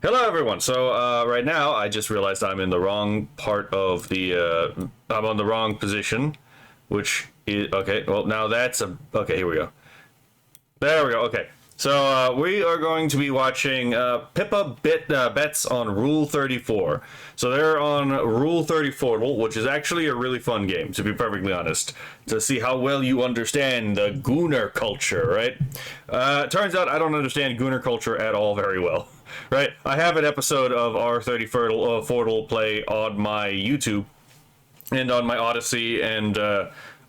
Hello, everyone. So right now, I just realized I'm in the wrong part of the. I'm on the wrong position, which is okay. Well, now that's a okay. Here we go. There we go. Okay. So we are going to be watching Pippa bets on Rule 34. So they're on Rule 34, which is actually a really fun game, to be perfectly honest, to see how well you understand the Gooner culture, right? Turns out I don't understand Gooner culture at all very well, right? I have an episode of R34 play on my YouTube and on my Odyssey, and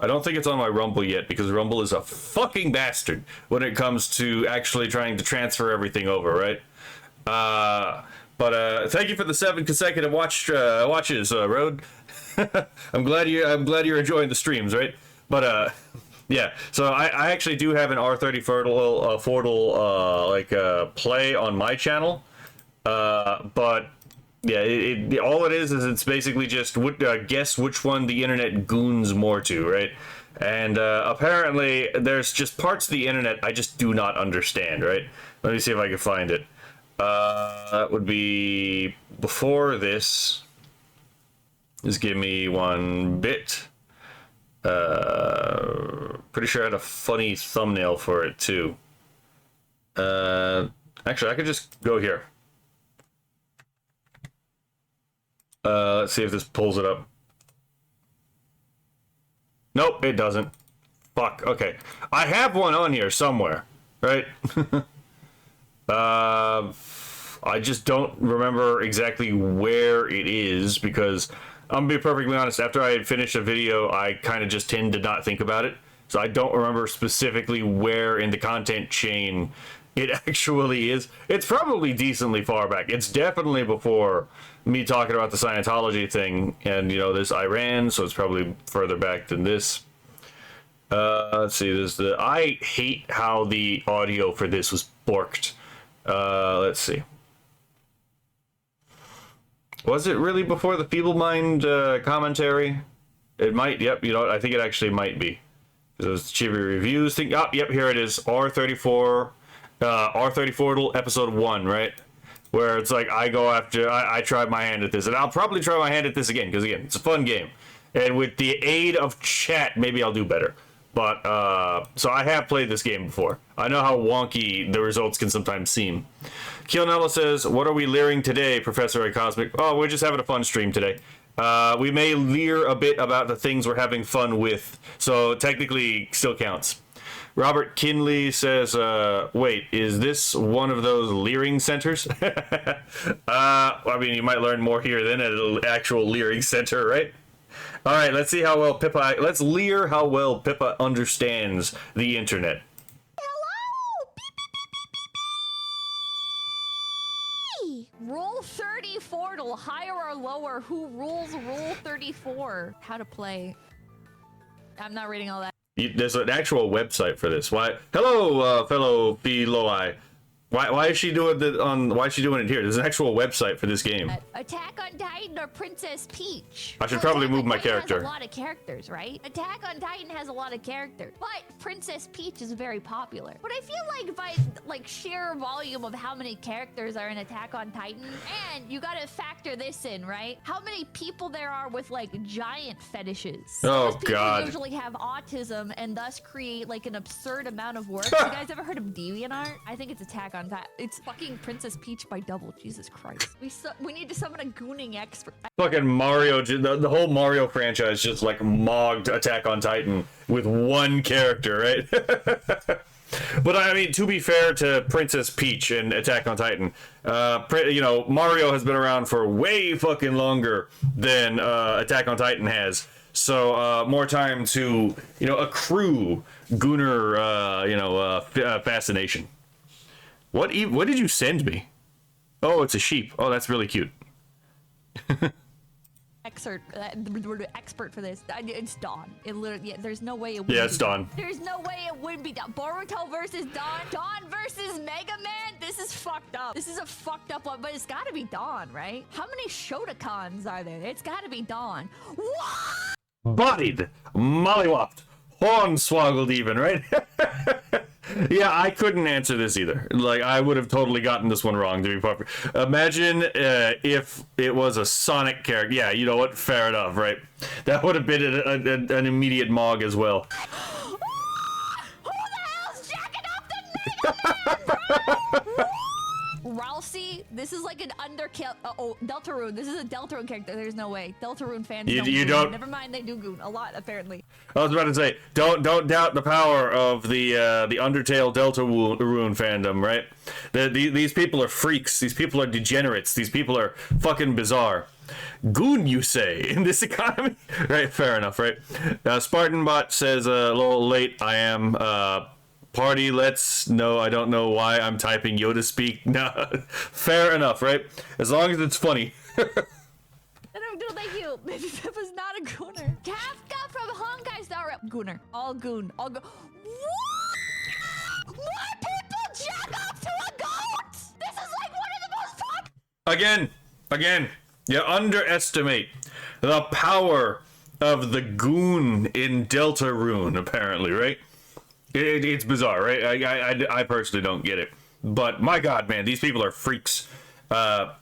I don't think it's on my Rumble yet, because Rumble is a fucking bastard when it comes to actually trying to transfer everything over, right? But thank you for the 7 consecutive watches, Road. I'm glad you're enjoying the streams, right? But yeah. So I actually do have an R30 play on my channel, but. Yeah, all it is it's basically just guess which one the internet goons more to, right? And apparently there's just parts of the internet I just do not understand, right? Let me see if I can find it. That would be before this. Just give me one bit. Pretty sure I had a funny thumbnail for it too. Actually, I could just go here. Let's see if this pulls it up. Nope, it doesn't. Fuck, okay. I have one on here somewhere, right? I just don't remember exactly where it is, because I'm gonna be perfectly honest, after I had finished a video, I kind of just tend to not think about it. So I don't remember specifically where in the content chain it actually is. It's probably decently far back. It's definitely before me talking about the Scientology thing, and you know, this Iran, so it's probably further back than this. Let's see, I hate how the audio for this was borked. Let's see. Was it really before the Feeble Mind commentary? It might, yep, you know what, I think it actually might be. Those Chibi reviews thing. Oh, yep, here it is. R34 episode 1, right? Where it's like I tried my hand at this, and I'll probably try my hand at this again, because again, it's a fun game, and with the aid of chat, maybe I'll do better. But so I have played this game before. I know how wonky the results can sometimes seem. Keelnella says, "What are we leering today, Professor A Cosmic?" Oh, we're just having a fun stream today. We may leer a bit about the things we're having fun with, so technically still counts. Robert Kinley says, wait, is this one of those leering centers? I mean, you might learn more here than at an actual leering center, right? All right, let's see how well let's leer how well Pippa understands the internet. Hello! Beep, beep, beep, beep, beep. Rule 34 to higher or lower. Who rules Rule 34? How to play. I'm not reading all that. There's an actual website for this. Why? Hello, fellow Beloi. Why is she doing why is she doing it here? There's an actual website for this game. Attack on Titan or Princess Peach? I should probably move my character. Has a lot of characters, right? Attack on Titan has a lot of characters, but Princess Peach is very popular. But I feel like by sheer volume of how many characters are in Attack on Titan, and you gotta factor this in, right? How many people there are with giant fetishes? Oh Those people God! Usually have autism and thus create an absurd amount of work. You guys ever heard of DeviantArt? I think it's Attack on Titan. It's fucking Princess Peach by double. Jesus Christ. We need to summon a gooning expert. Fucking Mario, the whole Mario franchise just mogged Attack on Titan with one character, right? But I mean, to be fair to Princess Peach and Attack on Titan, you know, Mario has been around for way fucking longer than Attack on Titan has. So more time to, you know, accrue Gooner, you know, fascination. What did you send me? Oh, it's a sheep. Oh, that's really cute. Expert for this. It's Dawn. It literally, yeah, there's no way it wouldn't. Yeah, it's Dawn. There's no way it wouldn't be Dawn. Boruto versus Dawn. Dawn versus Mega Man. This is fucked up. This is a fucked up one, but it's gotta be Dawn, right? How many Shotacons are there? It's gotta be Dawn. What? Bodied, mollywopped, hornswoggled even, right? Yeah, I couldn't answer this either. Like, I would have totally gotten this one wrong, to be perfect. Imagine if it was a Sonic character. Yeah, you know what? Fair enough, right? That would have been an immediate mog as well. Who the hell's jacking up the Mega Man, bro? Ralsei, this is like an underkill. Oh, Deltarune. This is a Deltarune character. There's no way. Deltarune fans You don't. Never mind, they do goon a lot apparently. I was about to say, don't doubt the power of the Undertale Deltarune fandom, right? These people are freaks. These people are degenerates. These people are fucking bizarre. Goon, you say, in this economy? Right, fair enough, right? SpartanBot says, a little late, I am, party, let's, no, I don't know why I'm typing Yoda speak. No, fair enough, right? As long as it's funny. I don't do thank you. That was not a gooner. Kafka from Honkai Star Rail. Gooner. All goon. All go. What? More people jack up to a goat! This is like one of the most top. Again, you underestimate the power of the goon in Deltarune, apparently, right? It's bizarre, right? I personally don't get it. But my god, man, these people are freaks. But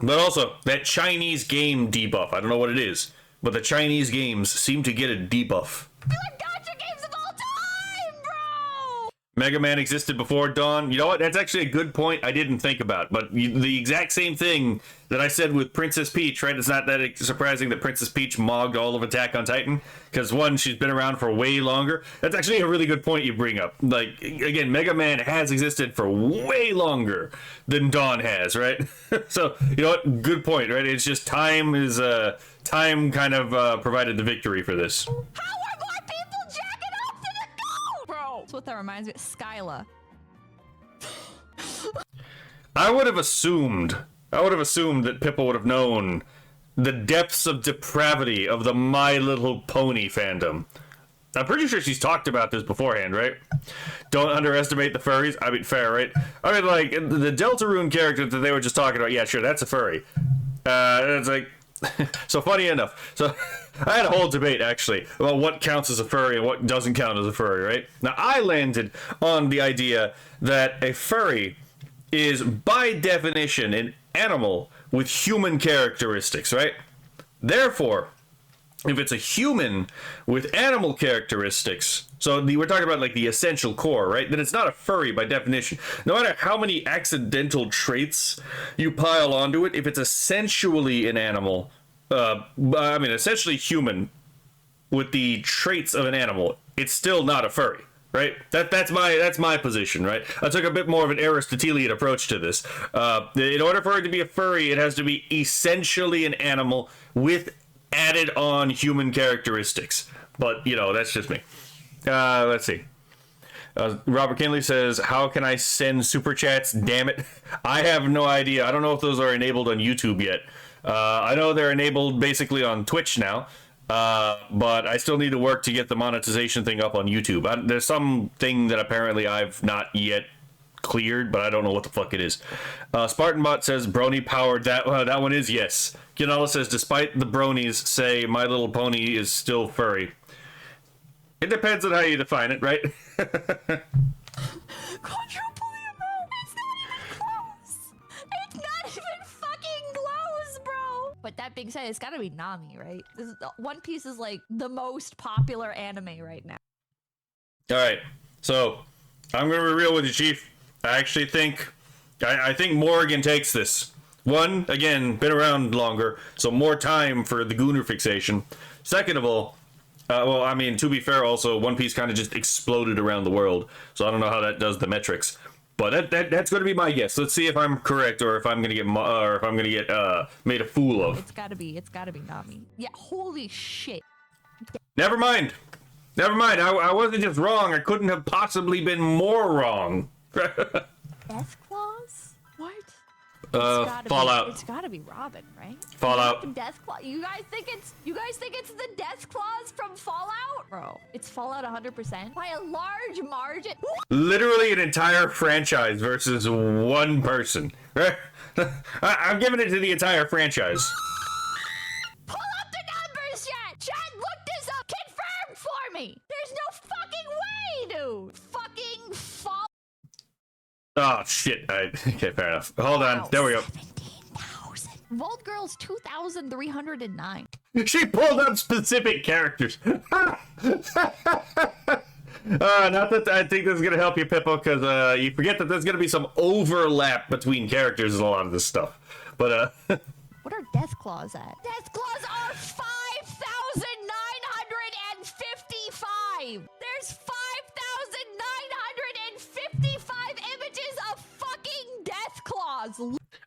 also, that Chinese game debuff, I don't know what it is, but the Chinese games seem to get a debuff. They're gotcha games of all time, bro! Mega Man existed before Dawn. You know what? That's actually a good point I didn't think about. But the exact same thing that I said with Princess Peach, right? It's not that surprising that Princess Peach mogged all of Attack on Titan. Because, one, she's been around for way longer. That's actually a really good point you bring up. Like, again, Mega Man has existed for way longer than Dawn has, right? So, you know what? Good point, right? It's just time kind of provided the victory for this. How are more people jacking up to the goat? Bro. That's what that reminds me of. Skyla. I would have assumed that Pippa would have known the depths of depravity of the My Little Pony fandom. I'm pretty sure she's talked about this beforehand, right? Don't underestimate the furries. I mean, fair, right? I mean, like, the Deltarune character that they were just talking about, yeah, sure, that's a furry. It's like, so funny enough. So, I had a whole debate, actually, about what counts as a furry and what doesn't count as a furry, right? Now, I landed on the idea that a furry is, by definition, an animal with human characteristics, right? Therefore, if it's a human with animal characteristics, so we're talking about like the essential core, right? Then it's not a furry by definition. No matter how many accidental traits you pile onto it, if it's essentially an animal, essentially human with the traits of an animal, it's still not a furry. Right? That's my position, right? I took a bit more of an Aristotelian approach to this. In order for it to be a furry, it has to be essentially an animal with added on human characteristics. But, you know, that's just me. Let's see. Robert Kinley says, how can I send super chats? Damn it. I have no idea. I don't know if those are enabled on YouTube yet. I know they're enabled basically on Twitch now. But I still need to work to get the monetization thing up on YouTube. There's something that apparently I've not yet cleared, but I don't know what the fuck it is. SpartanBot says brony powered. That one is yes. Ginala says despite the bronies say My Little Pony is still furry. It depends on how you define it, right? Quadruple the amount. It's not even close. It's not even fucking close, bro. But that being said, it's gotta be Nami, right? One Piece is like the most popular anime right now. All right, so I'm gonna be real with you, Chief. I actually think I think Morgan takes this. One, again, been around longer, so more time for the Gooner fixation. Second of all, well, I mean, to be fair, also One Piece kind of just exploded around the world, so I don't know how that does the metrics. But that's going to be my guess. Let's see if I'm correct or if I'm going to get made a fool of. It's gotta be Nami. Yeah, holy shit. Never mind. I wasn't just wrong. I couldn't have possibly been more wrong. Death Claws? What? Fallout. It's gotta be Robin, right? Fallout. Death Claw. You guys think it's the Death Claws from Fallout? Bro, it's Fallout 100% by a large margin. Literally an entire franchise versus one person. I'm giving it to the entire franchise. Pull up the numbers, chat. Look this up. Confirm for me. There's no fucking way, dude. Fucking Oh shit! Okay, fair enough. Hold on. There we go. 17,000. Vault Girls 2,309. She pulled up specific characters. Not that I think this is gonna help you, Pippa, because you forget that there's gonna be some overlap between characters in a lot of this stuff. But What are death claws at? Death claws are 5,955. There's 5,955 images of fucking death claws.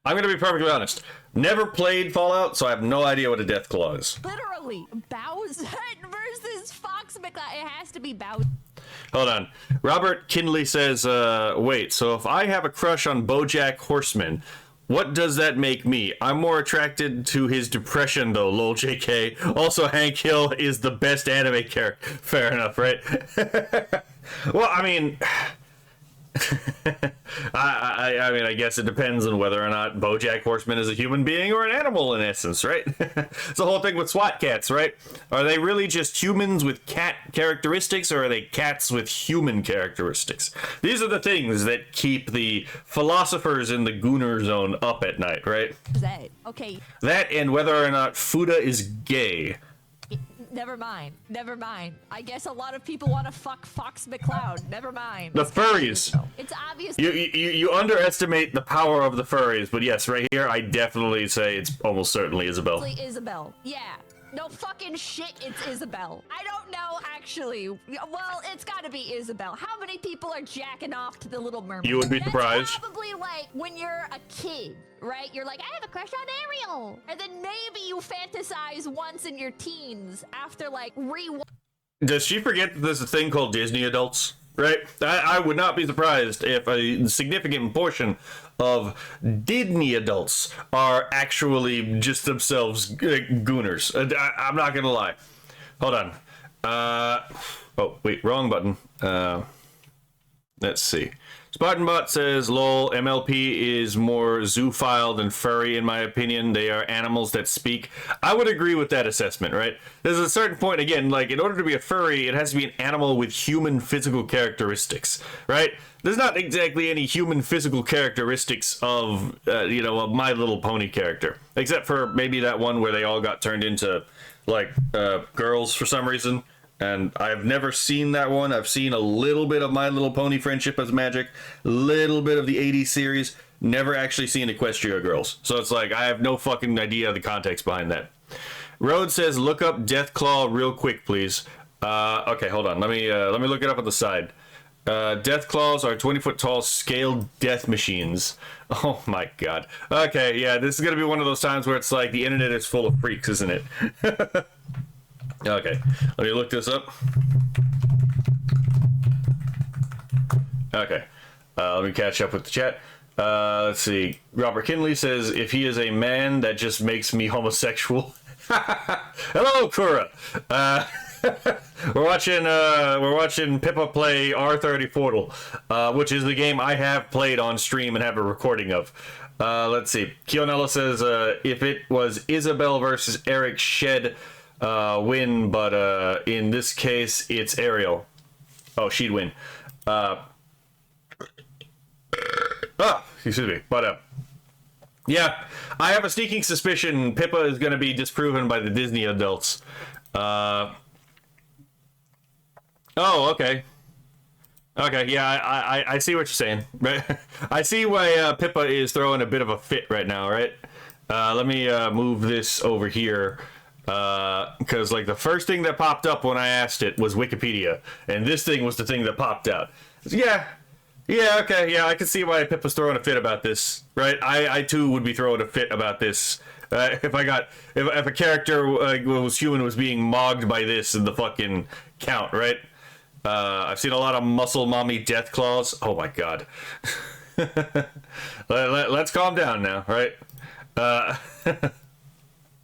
I'm gonna be perfectly honest. Never played Fallout, so I have no idea what a death claw is. Literally, Bowser versus Fox McCloud. It has to be Bowser. Hold on. Robert Kinley says, wait, so if I have a crush on BoJack Horseman, what does that make me? I'm more attracted to his depression, though, lol JK. Also, Hank Hill is the best anime character. Fair enough, right? Well, I mean... I mean, I guess it depends on whether or not BoJack Horseman is a human being or an animal, in essence, right? It's the whole thing with SWAT cats, right? Are they really just humans with cat characteristics, or are they cats with human characteristics? These are the things that keep the philosophers in the Gooner zone up at night, right? That okay. That and whether or not Fuda is gay. Never mind. Never mind. I guess a lot of people want to fuck Fox McCloud. Never mind. The furries. It's obvious. You underestimate the power of the furries, but yes, right here, I definitely say it's almost certainly Isabel. Isabel. Yeah. No fucking shit, it's Isabel. I don't know, actually. Well, it's gotta be Isabel. How many people are jacking off to the Little Mermaid? You would be surprised. That's probably like when you're a kid, right? You're like, I have a crush on Ariel. And then maybe you fantasize once in your teens after like Does she forget that there's a thing called Disney adults? Right? I would not be surprised if a significant portion of Disney adults are actually just themselves gooners. I'm not gonna lie. Hold on. Oh, wait, wrong button. Let's see. SpartanBot says, lol, MLP is more zoophile than furry, in my opinion. They are animals that speak. I would agree with that assessment, right? There's a certain point, again, like, in order to be a furry, it has to be an animal with human physical characteristics, right? There's not exactly any human physical characteristics of, a My Little Pony character. Except for maybe that one where they all got turned into, like, girls for some reason. And I've never seen that one. I've seen a little bit of My Little Pony Friendship as Magic, a little bit of the 80s series, never actually seen Equestria Girls. So it's like, I have no fucking idea of the context behind that. Road says, look up Deathclaw real quick, please. Okay, hold on. Let me look it up on the side. Deathclaws are 20-foot tall scaled death machines. Oh my god. Okay, yeah, this is gonna be one of those times where it's like the internet is full of freaks, isn't it? Okay, let me look this up. Okay, let me catch up with the chat. Let's see. Robert Kinley says, if he is a man, that just makes me homosexual. Hello, Kura. We're watching Pippa play R30 Portal, which is the game I have played on stream and have a recording of. Let's see. Kionella says, if it was Isabel versus Eric Shed, win, but in this case it's Ariel. Oh, she'd win. Excuse me. But yeah, I have a sneaking suspicion Pippa is going to be disproven by the Disney adults. Oh, okay. Okay, yeah, I see what you're saying. I see why Pippa is throwing a bit of a fit right now, right? Let me move this over here. Because like the first thing that popped up when I asked it was Wikipedia, and this thing was the thing that popped out. Yeah, okay, yeah, I can see why Pippa's throwing a fit about this, right? I too would be throwing a fit about this. If a character was human was being mogged by this in the fucking count, right? I've seen a lot of muscle mommy death claws. Oh my god. Let's calm down now, right?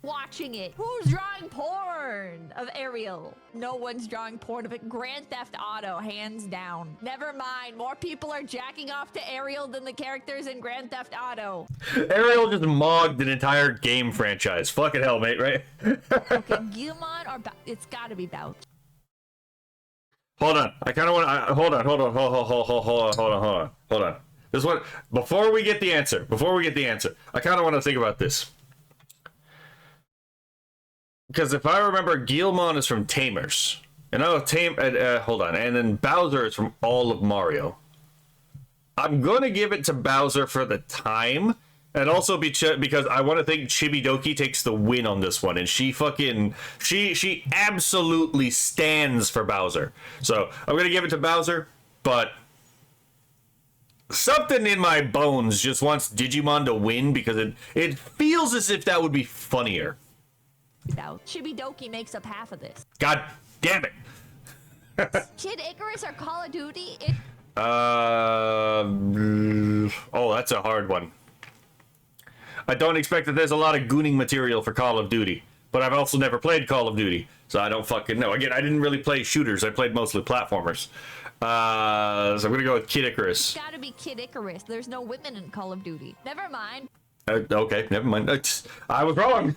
Watching it. Who's drawing porn of Ariel? No one's drawing porn of it. Grand Theft Auto, hands down. Never mind. More people are jacking off to Ariel than the characters in Grand Theft Auto. Ariel just mogged an entire game franchise. Fucking hell, mate, right? Okay, Gilmon or it's gotta be Bouch. Hold on. I kind of want to... Hold on. This one, before we get the answer, I kind of want to think about this. Because if I remember, G00ners is from Tamers. And hold on. And then Bowser is from all of Mario. I'm going to give it to Bowser for the time. And also because I want to think Chibidoki takes the win on this one. And she absolutely stands for Bowser. So I'm going to give it to Bowser. But something in my bones just wants Digimon to win because it feels as if that would be funnier. Chibidoki makes up half of this. God damn it. Kid Icarus or Call of Duty? Oh, that's a hard one. I don't expect that there's a lot of gooning material for Call of Duty, but I've also never played Call of Duty, so I don't fucking know. Again, I didn't really play shooters. I played mostly platformers. So I'm gonna go with Kid Icarus. It's gotta be Kid Icarus. There's no women in Call of Duty. Never mind. Okay, never mind. I was wrong.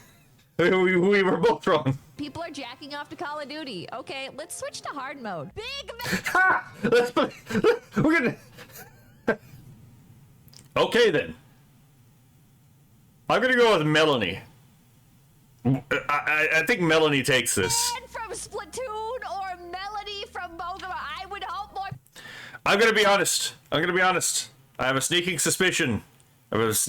We were both wrong. People are jacking off to Call of Duty. Okay, let's switch to hard mode. We're gonna. Okay then. I'm gonna go with Melanie. I think Melanie takes this. From Splatoon or Melody from Pokemon. I would hope more. I'm gonna be honest. I have a sneaking suspicion. There's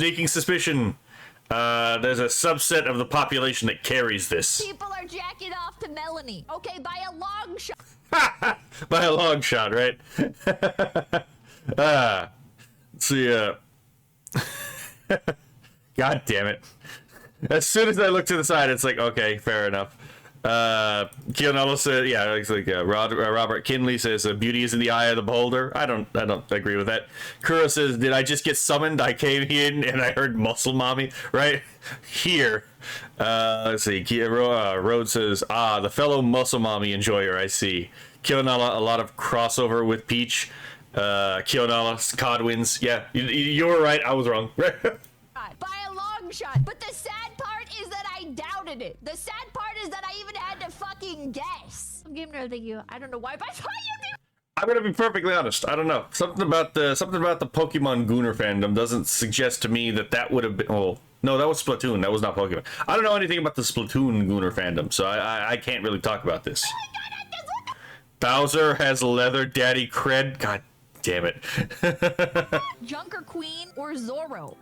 a subset of the population that carries this. People are jacking off to Melanie. Okay, by a long shot. By a long shot, right? Let's see. God damn it. As soon as I look to the side, it's like, okay, fair enough. Kionello said, yeah, it's like Robert Kinley says, beauty is in the eye of the beholder. I don't agree with that. Kuro says, did I just get summoned? I came in and I heard muscle mommy, right? Here. Let's see. Rhodes says, the fellow muscle mommy enjoyer, I see. Kionella, a lot of crossover with Peach. Kionella, Codwins. Yeah, you were right. I was wrong. By a long shot. But the sad part is that I doubted it. The sad part is that I even had to fucking guess. G00ners, thank you. I don't know why, but I thought you did. I'm gonna be perfectly honest. I don't know. Something about the Pokemon Gooner fandom doesn't suggest to me that would have been. Oh no, that was Splatoon. That was not Pokemon. I don't know anything about the Splatoon Gooner fandom, so I can't really talk about this. Bowser has leather daddy cred. God damn it. Junker Queen or Zorro?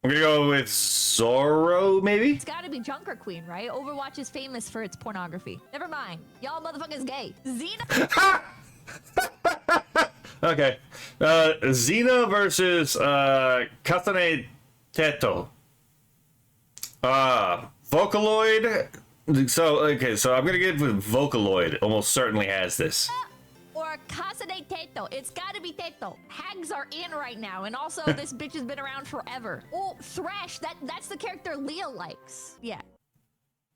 I'm gonna go with Zorro, maybe? It's gotta be Junker Queen, right? Overwatch is famous for its pornography. Never mind. Y'all motherfuckers gay. Xena. Okay. Xena versus Katane Teto. Vocaloid. So I'm gonna get with Vocaloid. Almost certainly has this. Or Kasane Teto. It's gotta be Teto. Hags are in right now, and also this bitch has been around forever. Oh, Thresh. That's the character Leah likes. Yeah.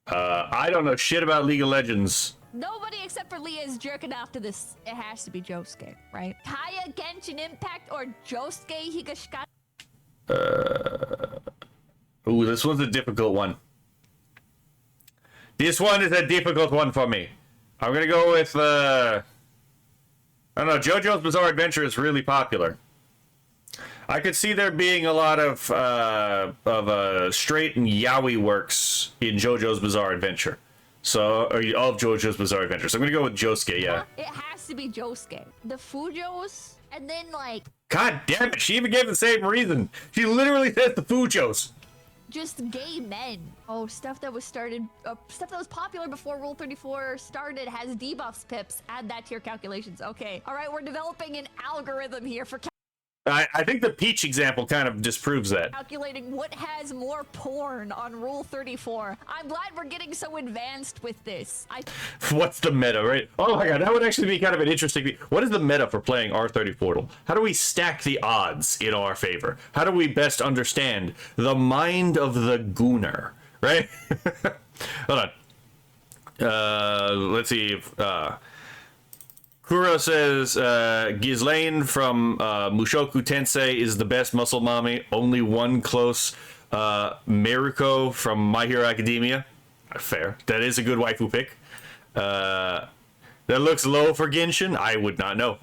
I don't know shit about League of Legends. Nobody except for Leah is jerking off to this. It has to be Josuke, right? Kaya Genshin Impact or Josuke Higashikata. Ooh, this one's a difficult one. This one is a difficult one for me. I'm gonna go with I don't know, JoJo's Bizarre Adventure is really popular. I could see there being a lot of straight and yaoi works in JoJo's Bizarre Adventure. So, of JoJo's Bizarre Adventure. So I'm gonna go with Josuke, yeah. It has to be Josuke. The Fujos, and then like... God damn it, she even gave the same reason. She literally said the Fujos. Just gay men. Oh, stuff that was popular before Rule 34 started has debuffs, pips. Add that to your calculations. Okay. All right, we're developing an algorithm here for I think the Peach example kind of disproves that. calculating what has more porn on Rule 34. I'm glad we're getting so advanced with this. What's the meta, right? Oh my god, that would actually be kind of an interesting thing. What is the meta for playing R34? How do we stack the odds in our favor? How do we best understand the mind of the Gooner, right? Hold on. Let's see if... Kuro says, Ghislaine from Mushoku Tensei is the best muscle mommy. Only one close. Miruko from My Hero Academia. Fair. That is a good waifu pick. That looks low for Genshin. I would not know.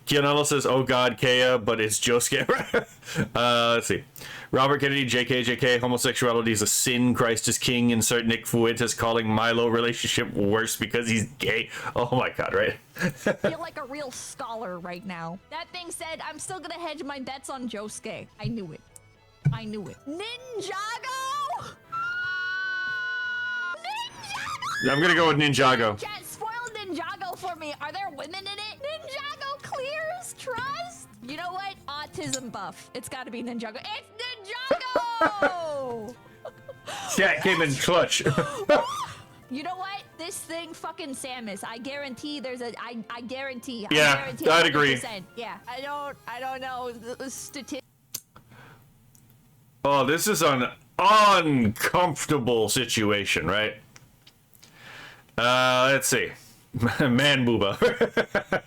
Kionello says, "Oh God, Kea," but it's Josuke. Let's see. Robert Kennedy, JK, homosexuality is a sin. Christ is king. Insert Nick Fuentes calling Milo relationship worse because he's gay. Oh my God, right? I feel like a real scholar right now. That being said, I'm still gonna hedge my bets on Josuke. I knew it. I knew it. Ninjago! Ninjago! I'm gonna go with Ninjago. Chat, spoil Ninjago for me. Are there women in it? Ninjago clears trust? You know what? Autism buff. It's gotta be Ninjago. It's Ninjago! Chat came in clutch. You know what? This thing fucking Samus. I guarantee there's a I guarantee. Yeah, I guarantee I'd agree. 100%. Yeah. I don't know the statistics. Oh, this is an uncomfortable situation, right? Let's see. Man booba.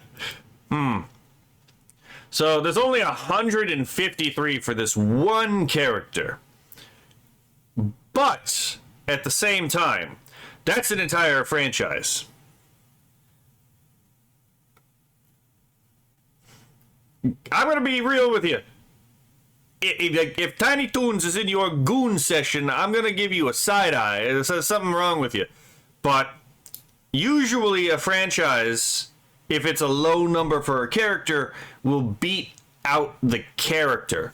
So there's only 153 for this one character. But at the same time, that's an entire franchise. I'm going to be real with you. If Tiny Toons is in your goon session, I'm going to give you a side eye. There's something wrong with you. But usually a franchise, if it's a low number for a character, will beat out the character.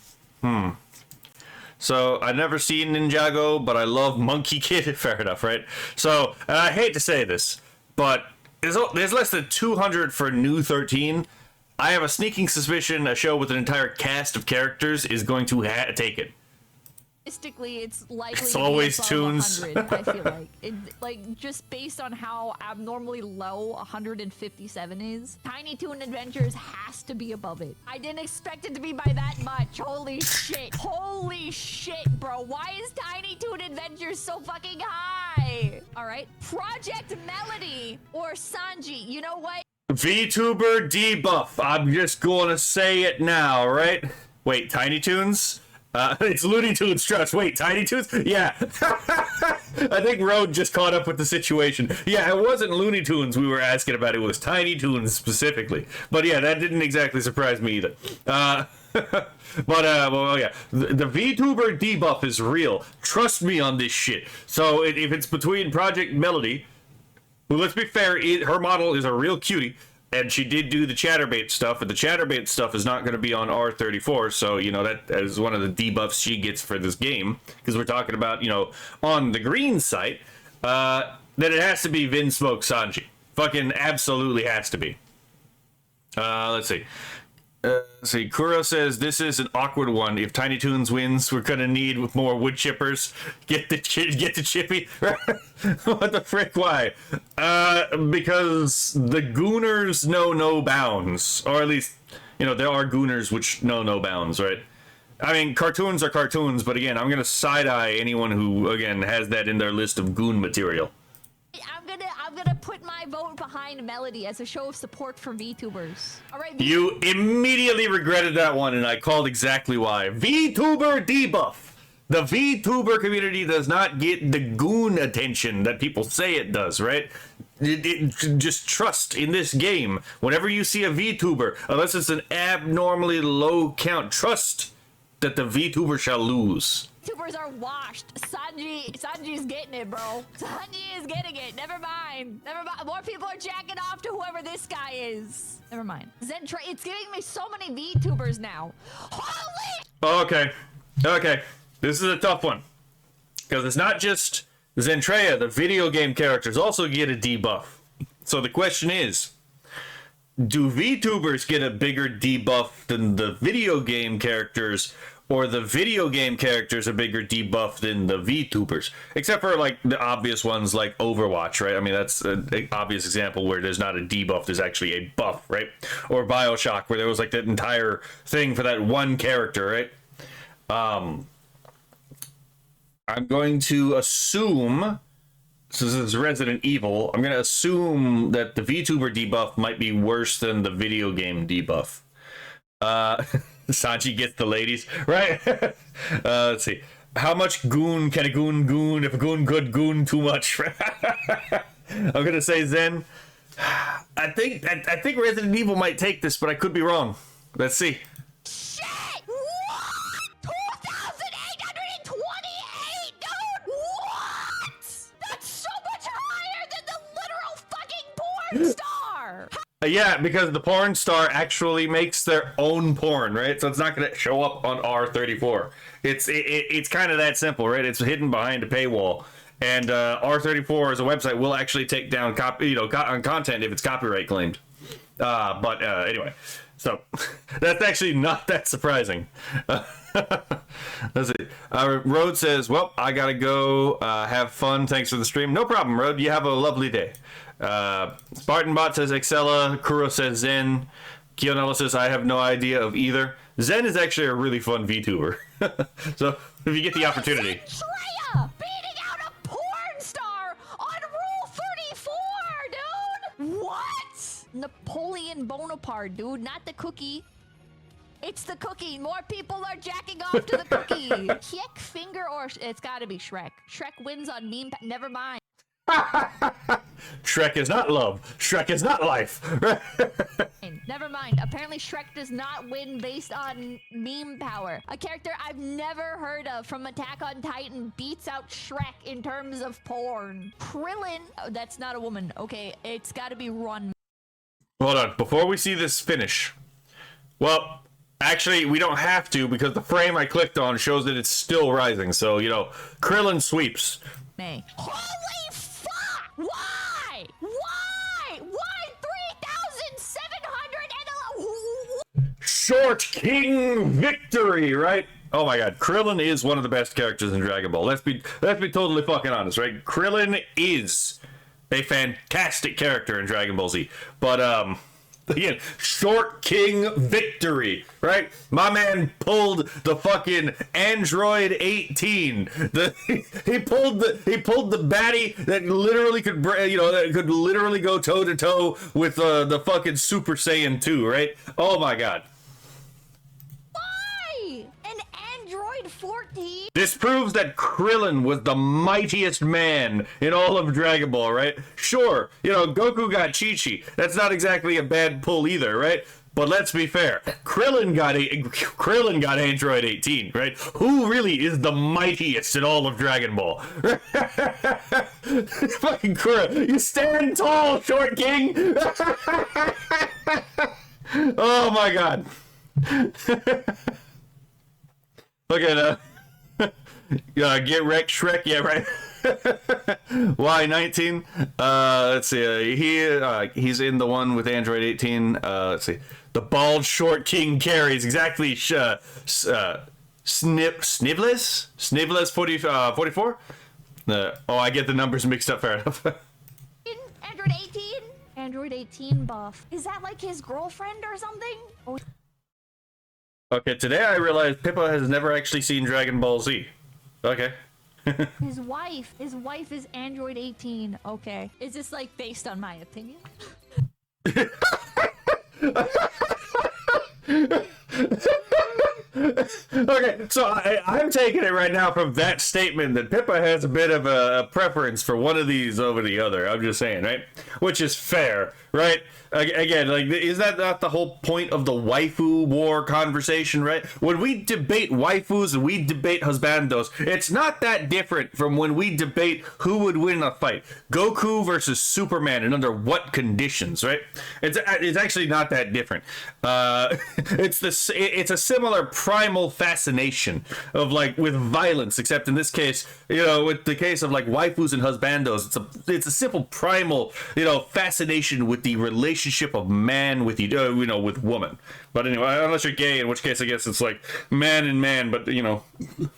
So I've never seen Ninjago, but I love Monkey Kid. Fair enough, right? So, and I hate to say this, but there's less than 200 for New 13. I have a sneaking suspicion a show with an entire cast of characters is going to take it. Statistically, it's likely It's to always be above Toons. 100, I feel like. Like, just based on how abnormally low 157 is, Tiny Toon Adventures has to be above it. I didn't expect it to be by that much. Holy shit. Holy shit, bro. Why is Tiny Toon Adventures so fucking high? All right. Project Melody or Sanji. You know what? VTuber debuff. I'm just going to say it now, right? Wait, Tiny Toons? It's Looney Tunes, trust. Wait, Tiny Toons? Yeah. I think Road just caught up with the situation. Yeah, it wasn't Looney Tunes we were asking about. It was Tiny Toons specifically. But yeah, that didn't exactly surprise me either. Well, yeah. The VTuber debuff is real. Trust me on this shit. So if it's between Project Melody, well, let's be fair, her model is a real cutie. And she did do the Chatterbait stuff, and the Chatterbait stuff is not going to be on R34, so, you know, that is one of the debuffs she gets for this game, because we're talking about, you know, on the green site, then it has to be Vinsmoke Sanji. Fucking absolutely has to be. Let's see. Kuro says, this is an awkward one. If Tiny Toons wins, we're going to need more wood chippers. Get the chippy. What the frick? Why? Because the Gooners know no bounds. Or at least, you know, there are Gooners which know no bounds, right? I mean, cartoons are cartoons, but again, I'm going to side-eye anyone who, again, has that in their list of goon material. I'm gonna put my vote behind Melody as a show of support for VTubers. All right. You immediately regretted that one, and I called exactly why. VTuber debuff. The VTuber community does not get the goon attention that people say it does, right? Just trust in this game. Whenever you see a VTuber, unless it's an abnormally low count, trust that the VTuber shall lose. VTubers are washed. Sanji's getting it, bro. Sanji is getting it. Never mind. More people are jacking off to whoever this guy is. Never mind. Zentra, it's giving me so many VTubers now. Holy! Okay. This is a tough one. Because it's not just Zentreya, the video game characters also get a debuff. So the question is, do VTubers get a bigger debuff than the video game characters, or the video game characters a bigger debuff than the VTubers? Except for, like, the obvious ones like Overwatch, right? I mean, that's an obvious example where there's not a debuff, there's actually a buff, right? Or BioShock, where there was, like, that entire thing for that one character, right? I'm going to assume, so this is Resident Evil, I'm going to assume that the VTuber debuff might be worse than the video game debuff. Sanji gets the ladies, right? Let's see. How much goon can a goon if a goon good goon too much? I'm gonna say Zen. I think Resident Evil might take this, but I could be wrong. Let's see. Shit! What? 2,828, dude! What? That's so much higher than the literal fucking porn star! Yeah, because the porn star actually makes their own porn, right? So it's not going to show up on R34. It's kind of that simple, right? It's hidden behind a paywall. And R34 as a website will actually take down on content if it's copyright claimed. But anyway, so that's actually not that surprising. Let's see. Road says, "Well, I gotta go. Have fun. Thanks for the stream. No problem, Road. You have a lovely day." Spartanbot says Excella. Kuro says Zen. Kionella says, "I have no idea of either." Zen is actually a really fun VTuber. So if you get the opportunity. Treya beating out a porn star on Rule 34, dude! What? Napoleon Bonaparte, dude, not the cookie. It's the cookie. More people are jacking off to the cookie. Kick, finger, or it's gotta be Shrek. Shrek wins on meme. Never mind. Shrek is not love. Shrek is not life. Never mind. Apparently Shrek does not win based on meme power. A character I've never heard of from Attack on Titan beats out Shrek in terms of porn. Krillin. Oh, that's not a woman. Okay, it's gotta be Run. Hold on. Before we see this finish. Well, actually, we don't have to because the frame I clicked on shows that it's still rising. So, Krillin sweeps. May. Holy fuck! Why? Why? Why 3,711? Short King victory, right? Oh my god, Krillin is one of the best characters in Dragon Ball. Let's be totally fucking honest, right? Krillin is a fantastic character in Dragon Ball Z. But again, Short King victory, right? My man pulled the fucking Android 18. He pulled the baddie that literally could go toe to toe with the fucking Super Saiyan 2, right? Oh my god. Why? An Android 14? This proves that Krillin was the mightiest man in all of Dragon Ball, right? Sure, Goku got Chi-Chi. That's not exactly a bad pull either, right? But let's be fair. Krillin got Android 18, right? Who really is the mightiest in all of Dragon Ball? Fucking Krillin. You stand tall, Short King. Oh my god. Look at get wrecked, Shrek. Yeah, right. Y19. Let's see. He's in the one with Android 18. Let's see. The bald Short King carries exactly. Snivless 44. I get the numbers mixed up. Fair enough. Android 18. Android 18 buff. Is that like his girlfriend or something? Oh. Okay, today I realized Pippa has never actually seen Dragon Ball Z. Okay. His wife is Android 18. Okay. Is this like based on my opinion? Okay, so I'm taking it right now from that statement that Pippa has a bit of a preference for one of these over the other. I'm just saying, right? Which is fair, right? Again, like, is that not the whole point of the waifu war conversation, right? When we debate waifus and we debate husbandos, it's not that different from when we debate who would win a fight. Goku versus Superman, and under what conditions, right? It's actually not that different. It's a similar primal fascination of, like, with violence, except in this case, with the case of, like, waifus and husbandos, it's a simple primal, fascination with the relationship of man with with woman. But anyway, unless you're gay, in which case I guess it's like man and man, but Show us your collection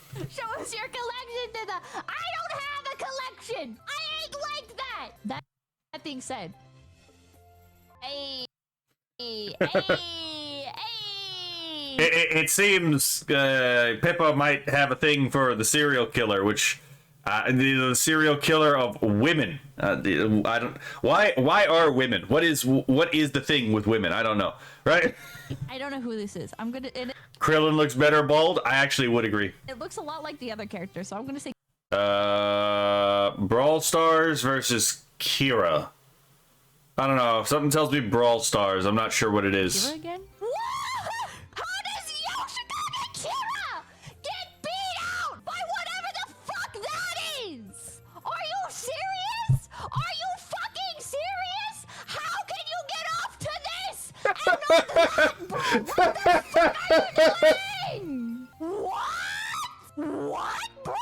to the. I don't have a collection. I ain't like that. That being said, hey. It seems Pippa might have a thing for the serial killer, which the serial killer of women. I don't. Why are women? What is the thing with women? I don't know. Right? I don't know who this is. I'm gonna. Krillin looks better bald. I actually would agree. It looks a lot like the other character, so I'm gonna say. Brawl Stars versus Kira. I don't know. Something tells me Brawl Stars. I'm not sure what it is. Kira again? How does Yoshikage Kira get beat out by whatever the fuck that is? Are you serious? Are you fucking serious? How can you get off to this and not that, bro? What the fuck are you doing? What, bro?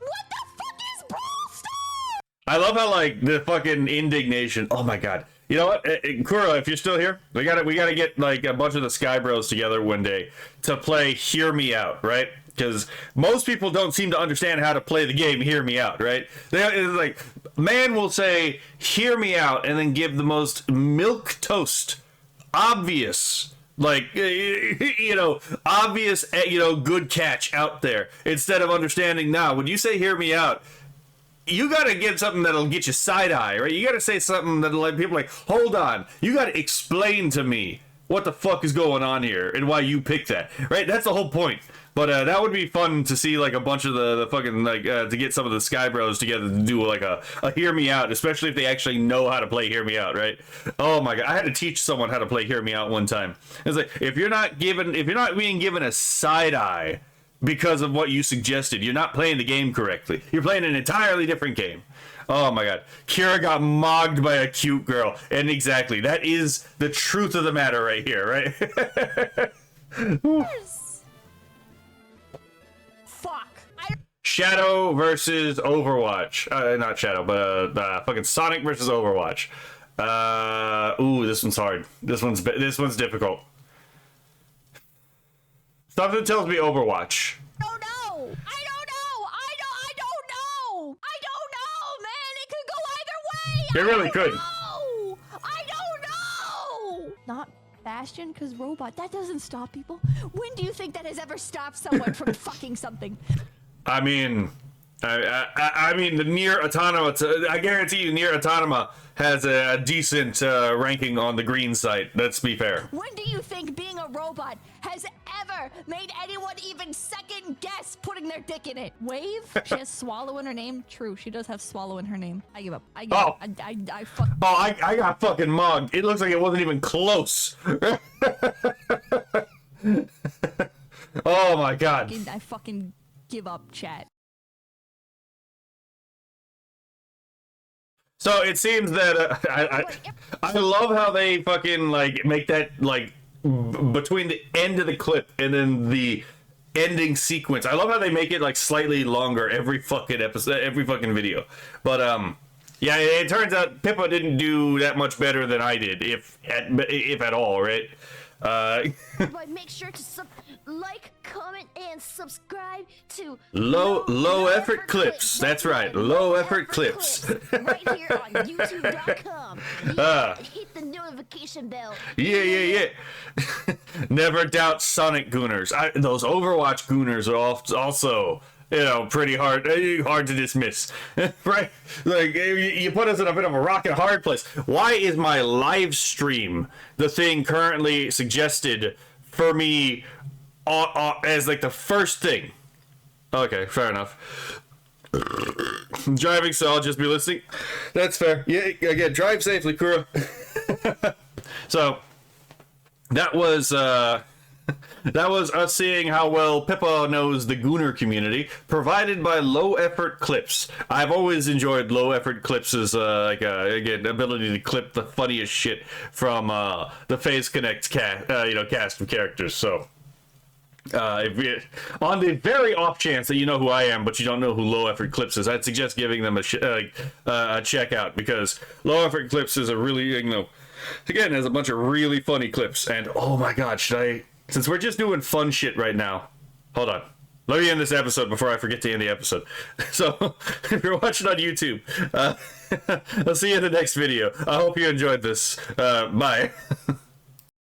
What the fuck is Brawl Stars? I love how like the fucking indignation. Oh my god. You know what, Kuro, if you're still here, we gotta get like a bunch of the Sky Bros together one day to play Hear Me Out, right? Because most people don't seem to understand how to play the game Hear Me Out, right? It's like, man will say Hear Me Out and then give the most milk toast, obvious, like, you know, obvious, you know, good catch out there, instead of understanding. Now when you say Hear Me Out, you gotta get something that'll get you side eye, right? You gotta say something that'll let people like, hold on, you gotta explain to me what the fuck is going on here and why you picked that, right? That's the whole point. But that would be fun to see, like a bunch of the fucking like to get some of the Sky Bros together to do like a Hear Me Out, especially if they actually know how to play Hear Me Out, right? Oh my god, I had to teach someone how to play Hear Me Out one time. It's like, if you're not being given a side eye because of what you suggested, you're not playing the game correctly. You're playing an entirely different game. Oh my god. Kira got mogged by a cute girl. And exactly, that is the truth of the matter right here, right? Fuck. Shadow versus Overwatch. Not Shadow, but fucking Sonic versus Overwatch. Ooh, this one's hard. This one's difficult. Something tells me Overwatch. I don't know, man. It could go either way. It really could. I don't know. Not Bastion, because robot. That doesn't stop people. When do you think that has ever stopped someone from fucking something? I mean, I mean, the Nier Automata. I guarantee you, Nier Automata has a decent ranking on the green site. Let's be fair. When do you think being a robot has ever made anyone even second guess putting their dick in it? Wave? She has Swallow in her name. True, she does have Swallow in her name. I give up. I give up. I fuck. Oh, I got fucking mugged. It looks like it wasn't even close. Oh my god. I fucking give up, chat. So it seems that I love how they fucking like make that like between the end of the clip and then the ending sequence. I love how they make it like slightly longer every fucking episode, every fucking video. But yeah, it turns out Pippa didn't do that much better than I did, if at all, right? But make sure to like, comment, and subscribe to low effort clips. That's right, low effort clips. right here on YouTube.com. Hit the notification bell. Yeah. Never doubt Sonic Gooners. Those Overwatch Gooners are also, you know, pretty hard to dismiss, right? Like, you put us in a bit of a rock and hard place. Why is my live stream the thing currently suggested for me as like the first thing? Okay, fair enough. I'm driving, so I'll just be listening. That's fair. Yeah, again, drive safely, Kuro. So that was us seeing how well Pippa knows the Gooner community, provided by Low Effort Clips. I've always enjoyed Low Effort Clips as again, ability to clip the funniest shit from the Phase Connect cast of characters. So on the very off chance that you know who I am, but you don't know who Low Effort Clips is, I'd suggest giving them a check out, because Low Effort Clips is a really, again, has a bunch of really funny clips. And oh my god, since we're just doing fun shit right now, hold on, let me end this episode before I forget to end the episode. So if you're watching on YouTube, I'll see you in the next video. I hope you enjoyed this. Bye.